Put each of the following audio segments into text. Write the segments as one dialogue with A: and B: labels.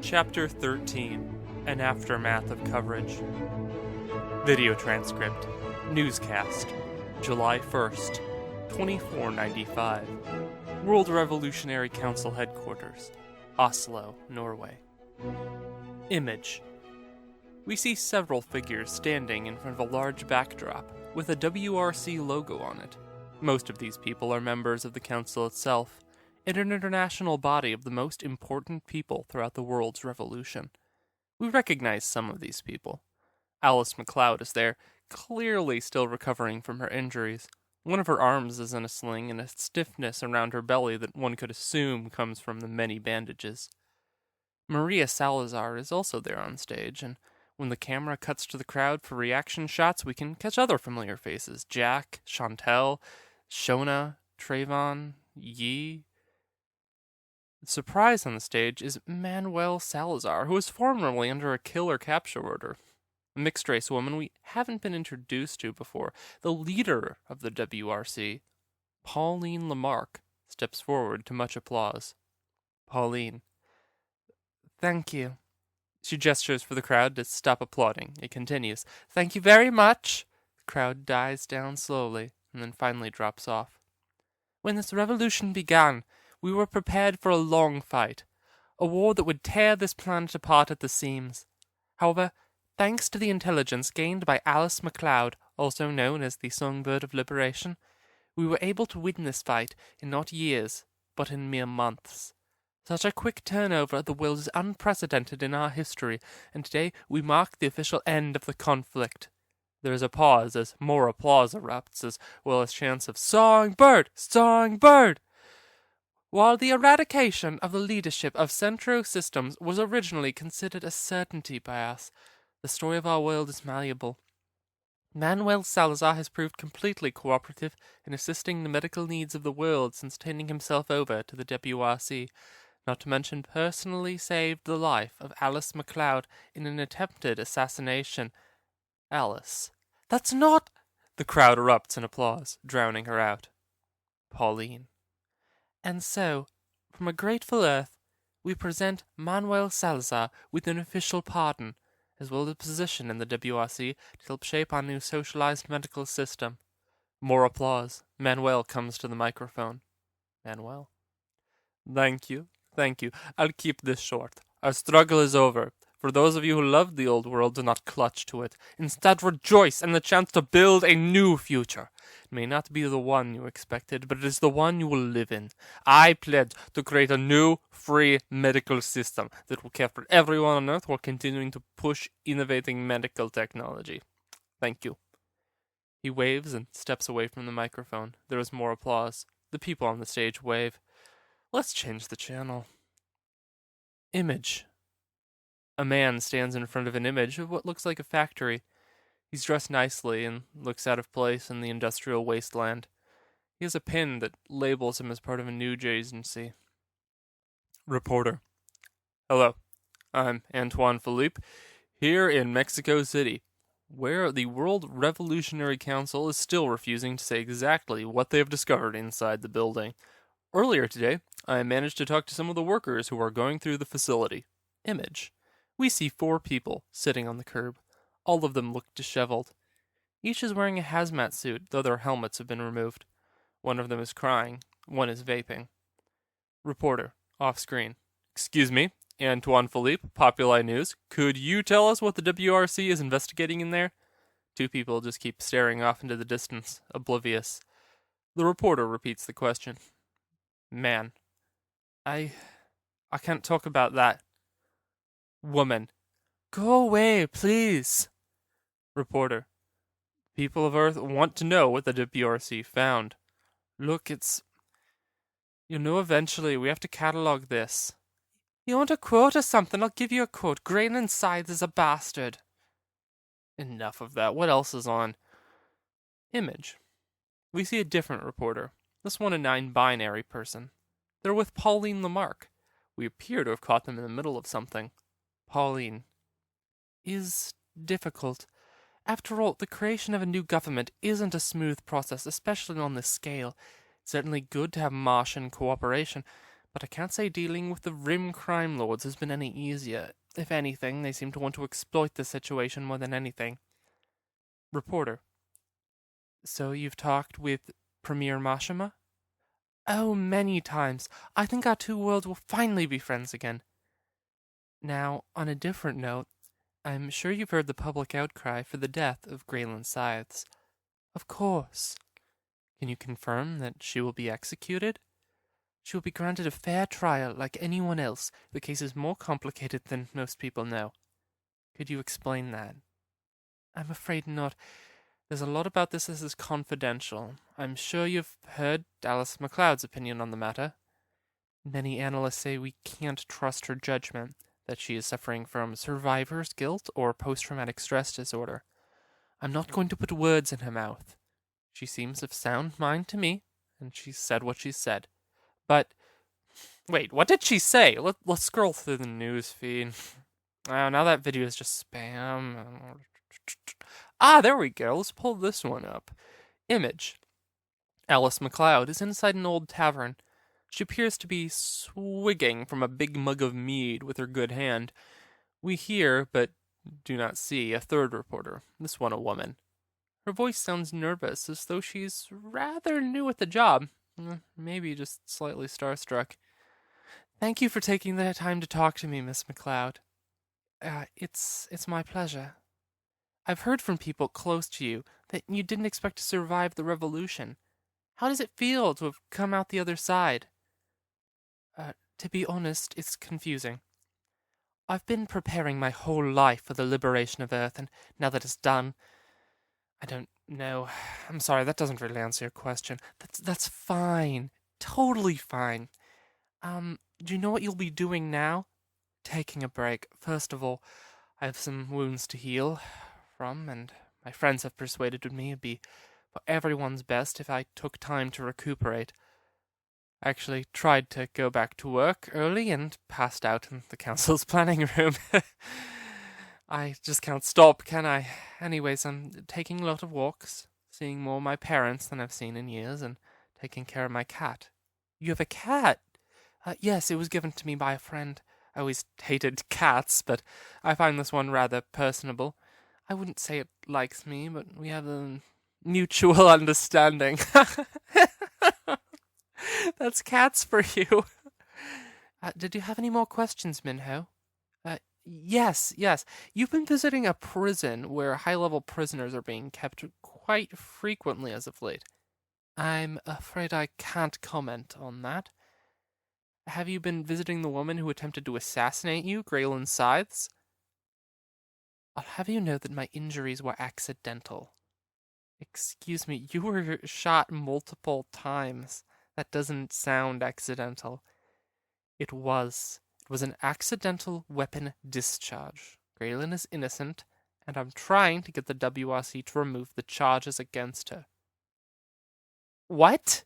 A: Chapter 13, An Aftermath of Coverage. Video transcript. Newscast. July 1st, 2495. World Revolutionary Council Headquarters. Oslo, Norway. Image. We see several figures standing in front of a large backdrop with a WRC logo on it. Most of these people are members of the council itself, an international body of the most important people throughout the world's revolution. We recognize some of these people. Alice MacLeod is there, clearly still recovering from her injuries. One of her arms is in a sling and a stiffness around her belly that one could assume comes from the many bandages. Maria Salazar is also there on stage, and when the camera cuts to the crowd for reaction shots, we can catch other familiar faces. Jack, Chantel, Shona, Trayvon, Yi. The surprise on the stage is Manuel Salazar, who was formerly under a kill or capture order. A mixed-race woman we haven't been introduced to before. The leader of the WRC, Pauline Lamarck, steps forward to much applause. Pauline. Thank you. She gestures for the crowd to stop applauding. It continues. Thank you very much. The crowd dies down slowly and then finally drops off. When this revolution began, we were prepared for a long fight, a war that would tear this planet apart at the seams. However, thanks to the intelligence gained by Alice MacLeod, also known as the Songbird of Liberation, we were able to win this fight in not years, but in mere months. Such a quick turnover of the world is unprecedented in our history, and today we mark the official end of the conflict. There is a pause as more applause erupts, as well as chants of "Songbird! Songbird!" While the eradication of the leadership of Centro Systems was originally considered a certainty by us, the story of our world is malleable. Manuel Salazar has proved completely cooperative in assisting the medical needs of the world since turning himself over to the WRC, not to mention personally saved the life of Alice MacLeod in an attempted assassination. Alice. That's not... The crowd erupts in applause, drowning her out. Pauline. And so, from a grateful earth, we present Manuel Salazar with an official pardon, as well as a position in the WRC to help shape our new socialized medical system. More applause. Manuel comes to the microphone. Manuel. Thank you. I'll keep this short. Our struggle is over. For those of you who love the old world, do not clutch to it. Instead, rejoice in the chance to build a new future. It may not be the one you expected, but it is the one you will live in. I pledge to create a new, free medical system that will care for everyone on Earth while continuing to push innovating medical technology. Thank you. He waves and steps away from the microphone. There is more applause. The people on the stage wave. Let's change the channel. Image. A man stands in front of an image of what looks like a factory. He's dressed nicely and looks out of place in the industrial wasteland. He has a pin that labels him as part of a news agency. Reporter. Hello, I'm Antoine Philippe, here in Mexico City, where the World Revolutionary Council is still refusing to say exactly what they have discovered inside the building. Earlier today, I managed to talk to some of the workers who are going through the facility. Image. We see 4 people sitting on the curb. All of them look disheveled. Each is wearing a hazmat suit, though their helmets have been removed. One of them is crying. One is vaping. Reporter, off screen. Excuse me, Antoine Philippe, Populi News. Could you tell us what the WRC is investigating in there? 2 people just keep staring off into the distance, oblivious. The reporter repeats the question. Man. I can't talk about that. Woman. Go away, please. Reporter. People of Earth want to know what the WRC found. Look, eventually we have to catalog this. You want a quote or something? I'll give you a quote. Grain and Scythe is a bastard. Enough of that. What else is on? Image. We see a different reporter. This one a non-binary person. They're with Pauline Lamarck. We appear to have caught them in the middle of something. Pauline. Is difficult. After all, the creation of a new government isn't a smooth process, especially on this scale. It's certainly good to have Martian cooperation, but I can't say dealing with the Rim crime lords has been any easier. If anything, they seem to want to exploit the situation more than anything. Reporter. So you've talked with Premier Mashima? Oh, many times. I think our two worlds will finally be friends again. Now, on a different note, I'm sure you've heard the public outcry for the death of Graylin Scythes. Of course. Can you confirm that she will be executed? She will be granted a fair trial like anyone else. The case is more complicated than most people know. Could you explain that? I'm afraid not. There's a lot about this that is confidential. I'm sure you've heard Alice MacLeod's opinion on the matter. Many analysts say we can't trust her judgment, that she is suffering from survivor's guilt or post-traumatic stress disorder. I'm not going to put words in her mouth. She seems of sound mind to me, and she said what she said. But, wait, what did she say? Let's scroll through the news feed. Oh, now that video is just spam. There we go. Let's pull this one up. Image. Alice MacLeod is inside an old tavern. She appears to be swigging from a big mug of mead with her good hand. We hear, but do not see, a third reporter, this one a woman. Her voice sounds nervous, as though she's rather new at the job. Maybe just slightly starstruck. Thank you for taking the time to talk to me, Miss MacLeod. It's my pleasure. I've heard from people close to you that you didn't expect to survive the revolution. How does it feel to have come out the other side? To be honest, it's confusing. I've been preparing my whole life for the liberation of Earth, and now that it's done, I don't know. I'm sorry, that doesn't really answer your question. That's fine. Totally fine. Do you know what you'll be doing now? Taking a break. First of all, I have some wounds to heal from, and my friends have persuaded me it'd be for everyone's best if I took time to recuperate. I actually tried to go back to work early and passed out in the council's planning room. I just can't stop, can I? Anyways, I'm taking a lot of walks, seeing more of my parents than I've seen in years, and taking care of my cat. You have a cat? Yes, it was given to me by a friend. I always hated cats, but I find this one rather personable. I wouldn't say it likes me, but we have a mutual understanding. That's cats for you. Did you have any more questions, Minho? Yes. You've been visiting a prison where high-level prisoners are being kept quite frequently as of late. I'm afraid I can't comment on that. Have you been visiting the woman who attempted to assassinate you, Graylin Scythes? I'll have you know that my injuries were accidental. Excuse me, you were shot multiple times. That doesn't sound accidental. It was. It was an accidental weapon discharge. Graylin is innocent, and I'm trying to get the WRC to remove the charges against her. What?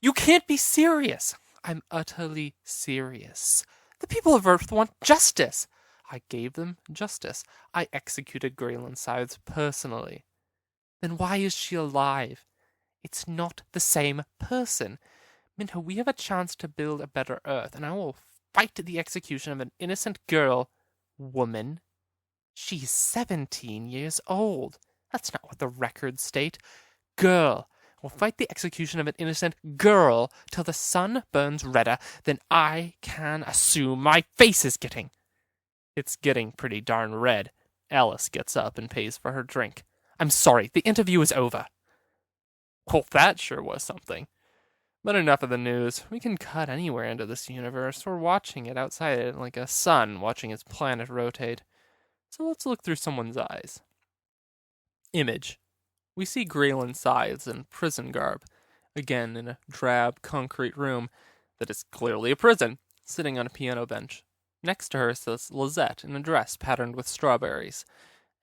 A: You can't be serious! I'm utterly serious. The people of Earth want justice. I gave them justice. I executed Graylin Scythes personally. Then why is she alive? It's not the same person. Minho, we have a chance to build a better Earth, and I will fight the execution of an innocent girl. Woman? She's 17 years old. That's not what the records state. Girl. We'll fight the execution of an innocent girl till the sun burns redder than I can assume my face is getting. It's getting pretty darn red. Alice gets up and pays for her drink. I'm sorry, the interview is over. Well, that sure was something. But enough of the news. We can cut anywhere into this universe. We're watching it outside it like a sun watching its planet rotate. So let's look through someone's eyes. Image. We see Graylin Scythes in prison garb, again in a drab concrete room that is clearly a prison, sitting on a piano bench. Next to her sits Lizette in a dress patterned with strawberries,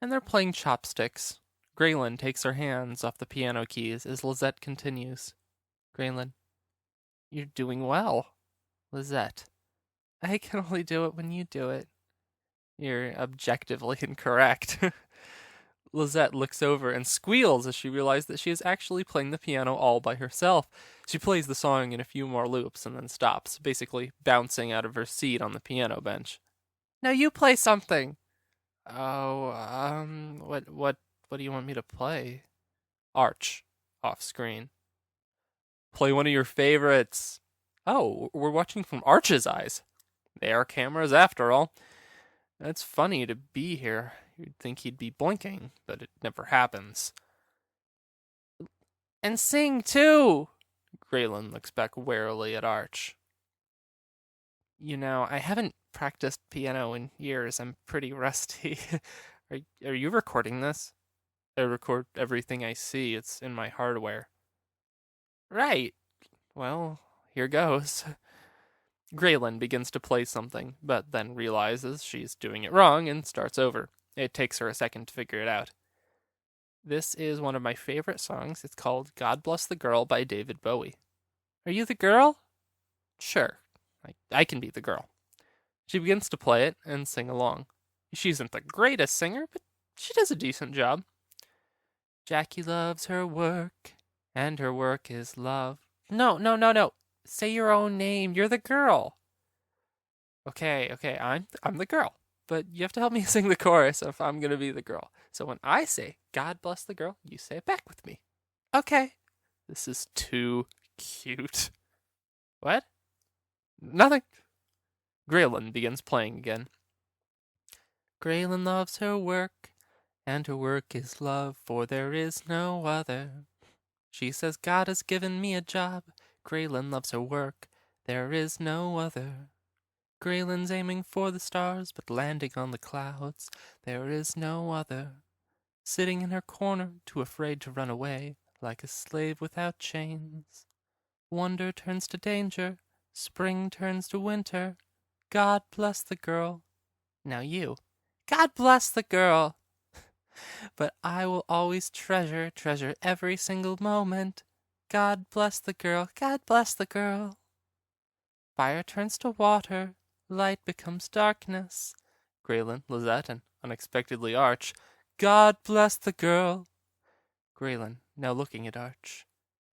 A: and they're playing chopsticks. Graylin takes her hands off the piano keys as Lizette continues. Graylin, you're doing well. Lizette, I can only do it when you do it. You're objectively incorrect. Lizette looks over and squeals as she realizes that she is actually playing the piano all by herself. She plays the song in a few more loops and then stops, basically bouncing out of her seat on the piano bench. Now you play something. Oh, what do you want me to play? Arch, off screen. Play one of your favorites. Oh, we're watching from Arch's eyes. They are cameras after all. It's funny to be here. You'd think he'd be blinking, but it never happens. And sing, too! Graylin looks back warily at Arch. You know, I haven't practiced piano in years. I'm pretty rusty. Are you recording this? I record everything I see. It's in my hardware. Right. Well, here goes. Graylin begins to play something, but then realizes she's doing it wrong and starts over. It takes her a second to figure it out. This is one of my favorite songs. It's called God Bless the Girl by David Bowie. Are you the girl? Sure. I can be the girl. She begins to play it and sing along. She isn't the greatest singer, but she does a decent job. Jackie loves her work, and her work is love. No. Say your own name. You're the girl. Okay, I'm the girl. But you have to help me sing the chorus if I'm going to be the girl. So when I say, God bless the girl, you say it back with me. Okay. This is too cute. What? Nothing. Graylin begins playing again. Graylin loves her work, and her work is love, for there is no other. She says God has given me a job. Graylin loves her work, there is no other. Graylin's aiming for the stars, but landing on the clouds, there is no other. Sitting in her corner, too afraid to run away, like a slave without chains. Wonder turns to danger, spring turns to winter. God bless the girl. Now you. God bless the girl. But I will always treasure every single moment. God bless the girl, God bless the girl. Fire turns to water, light becomes darkness. Graylin, Lizette, and unexpectedly Arch. God bless the girl. Graylin, now looking at Arch.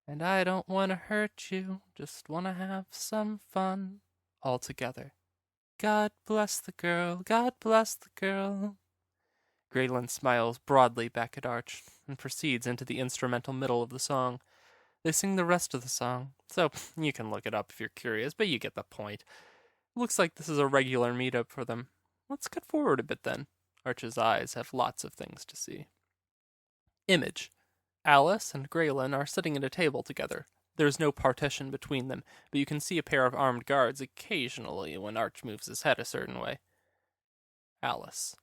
A: And I don't want to hurt you, just want to have some fun all together. God bless the girl, God bless the girl. Graylin smiles broadly back at Arch and proceeds into the instrumental middle of the song. They sing the rest of the song, so you can look it up if you're curious, but you get the point. Looks like this is a regular meetup for them. Let's cut forward a bit then. Arch's eyes have lots of things to see. Image. Alice and Graylin are sitting at a table together. There is no partition between them, but you can see a pair of armed guards occasionally when Arch moves his head a certain way. Alice.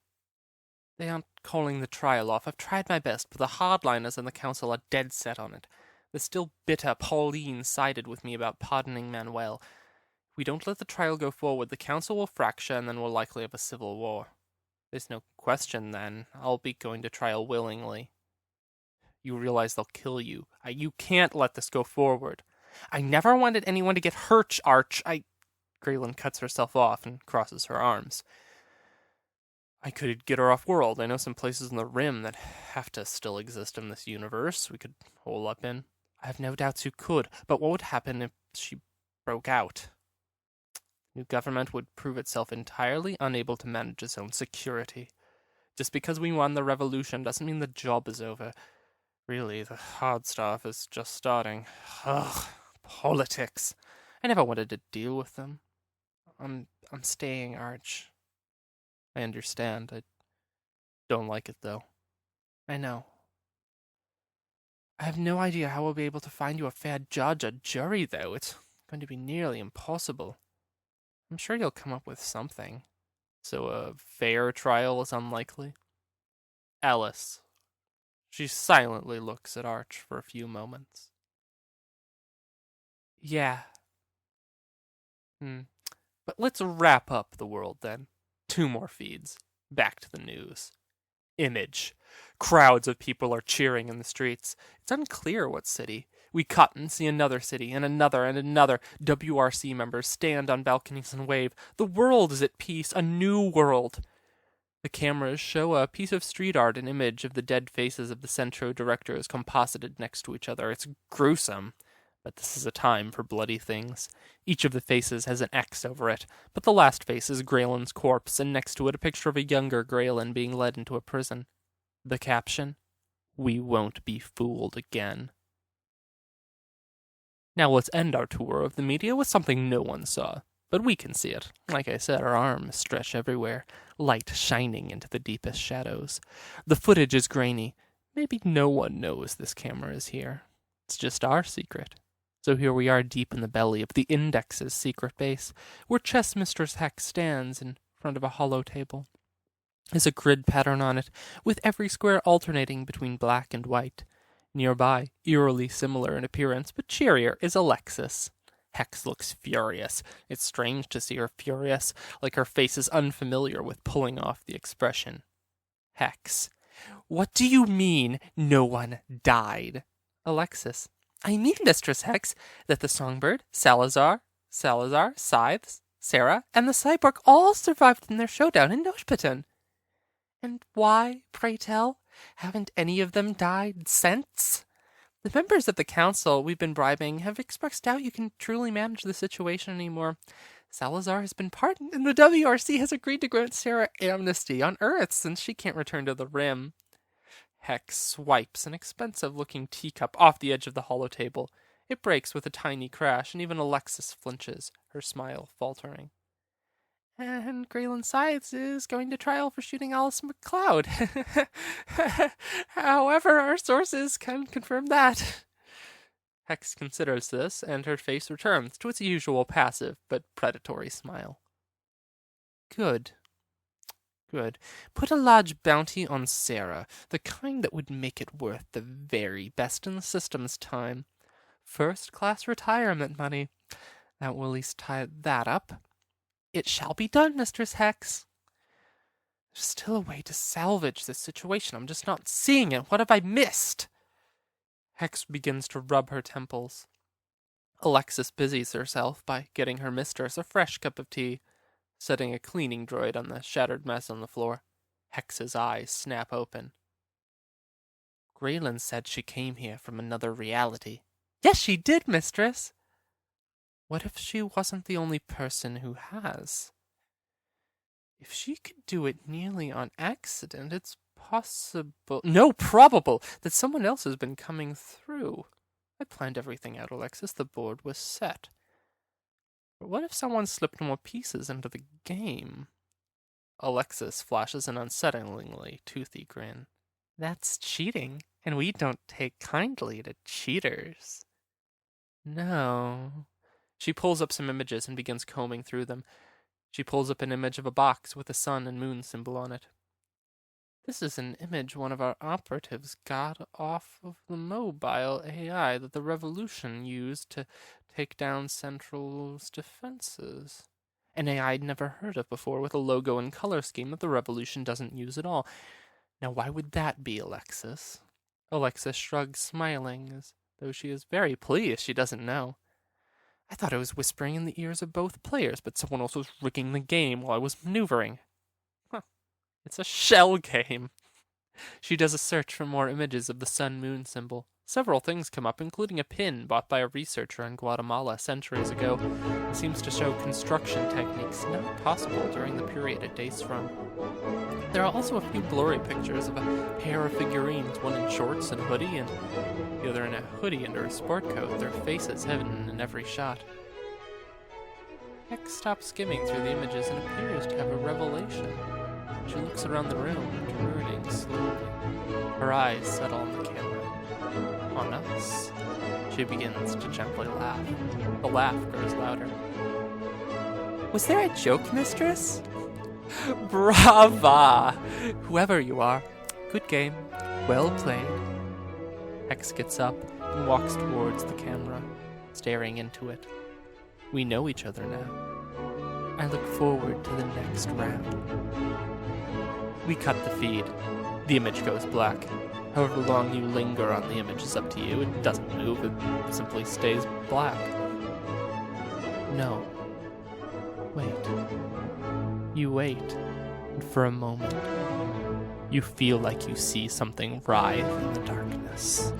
A: They aren't calling the trial off. I've tried my best, but the hardliners in the council are dead set on it. The still bitter Pauline sided with me about pardoning Manuel. If we don't let the trial go forward, the council will fracture, and then we'll likely have a civil war. There's no question, then. I'll be going to trial willingly. You realize they'll kill you. You can't let this go forward. I never wanted anyone to get hurt, Arch. Graylin cuts herself off and crosses her arms. I could get her off-world. I know some places in the Rim that have to still exist in this universe we could hole up in. I have no doubts you could, but what would happen if she broke out? The new government would prove itself entirely unable to manage its own security. Just because we won the revolution doesn't mean the job is over. Really, the hard stuff is just starting. Ugh, politics. I never wanted to deal with them. I'm staying, Arch. I understand. I don't like it, though. I know. I have no idea how we'll be able to find you a fair judge or jury, though. It's going to be nearly impossible. I'm sure you'll come up with something. So a fair trial is unlikely? Alice. She silently looks at Arch for a few moments. Yeah. But let's wrap up the world, then. 2 more feeds. Back to the news. Image. Crowds of people are cheering in the streets. It's unclear what city. We cut and see another city, and another, and another. WRC members stand on balconies and wave. The world is at peace. A new world. The cameras show a piece of street art, an image of the dead faces of the Centro directors composited next to each other. It's gruesome, but this is a time for bloody things. Each of the faces has an X over it, but the last face is Graylin's corpse, and next to it a picture of a younger Graylin being led into a prison. The caption, "We won't be fooled again." Now let's end our tour of the media with something no one saw. But we can see it. Like I said, our arms stretch everywhere, light shining into the deepest shadows. The footage is grainy. Maybe no one knows this camera is here. It's just our secret. So here we are deep in the belly of the Index's secret base, where Chess Mistress Hex stands in front of a hollow table. There's a grid pattern on it, with every square alternating between black and white. Nearby, eerily similar in appearance but cheerier, is Alexis. Hex looks furious. It's strange to see her furious, like her face is unfamiliar with pulling off the expression. Hex. What do you mean, no one died? Alexis. I mean, Mistress Hex, that the Songbird, Salazar, Scythes, Sarah, and the Cyborg all survived in their showdown in Noshpatan. And why, pray tell, haven't any of them died since? The members of the council we've been bribing have expressed doubt you can truly manage the situation anymore. Salazar has been pardoned, and the WRC has agreed to grant Sarah amnesty on Earth since she can't return to the Rim. Hex swipes an expensive-looking teacup off the edge of the hollow table. It breaks with a tiny crash, and even Alexis flinches, her smile faltering. And Graylin Scythes is going to trial for shooting Alice McLeod. However, our sources can confirm that. Hex considers this, and her face returns to its usual passive but predatory smile. Good. Put a large bounty on Sarah, the kind that would make it worth the very best in the system's time. First-class retirement money. That will at least tie that up. It shall be done, Mistress Hex. There's still a way to salvage this situation. I'm just not seeing it. What have I missed? Hex begins to rub her temples. Alexis busies herself by getting her mistress a fresh cup of tea, setting a cleaning droid on the shattered mess on the floor. Hex's eyes snap open. Graylin said she came here from another reality. Yes, she did, Mistress. What if she wasn't the only person who has? If she could do it nearly on accident, it's probable that someone else has been coming through. I planned everything out, Alexis. The board was set. But what if someone slipped more pieces into the game? Alexis flashes an unsettlingly toothy grin. That's cheating, and we don't take kindly to cheaters. No. She pulls up some images and begins combing through them. She pulls up an image of a box with a sun and moon symbol on it. This is an image one of our operatives got off of the mobile AI that the Revolution used to take down Central's defenses. An AI I'd never heard of before, with a logo and color scheme that the Revolution doesn't use at all. Now why would that be, Alexis? Alexis shrugs, smiling, as though she is very pleased she doesn't know. I thought I was whispering in the ears of both players, but someone else was rigging the game while I was maneuvering. It's a shell game. She does a search for more images of the sun-moon symbol. Several things come up, including a pin bought by a researcher in Guatemala centuries ago. It seems to show construction techniques not possible during the period it dates from. There are also a few blurry pictures of a pair of figurines, one in shorts and a hoodie, and the other in a hoodie under a sport coat, their faces hidden in every shot. Hex stops skimming through the images and appears to have a revelation. She looks around the room, turning slowly. Her eyes settle on the camera. On us. She begins to gently laugh. The laugh grows louder. Was there a joke, Mistress? Brava! Whoever you are, good game. Well played. Hex gets up and walks towards the camera, staring into it. We know each other now. I look forward to the next round. We cut the feed. The image goes black. However long you linger on the image is up to you. It doesn't move, it simply stays black. No. Wait. You wait, and for a moment, You feel like you see something writhe in the darkness.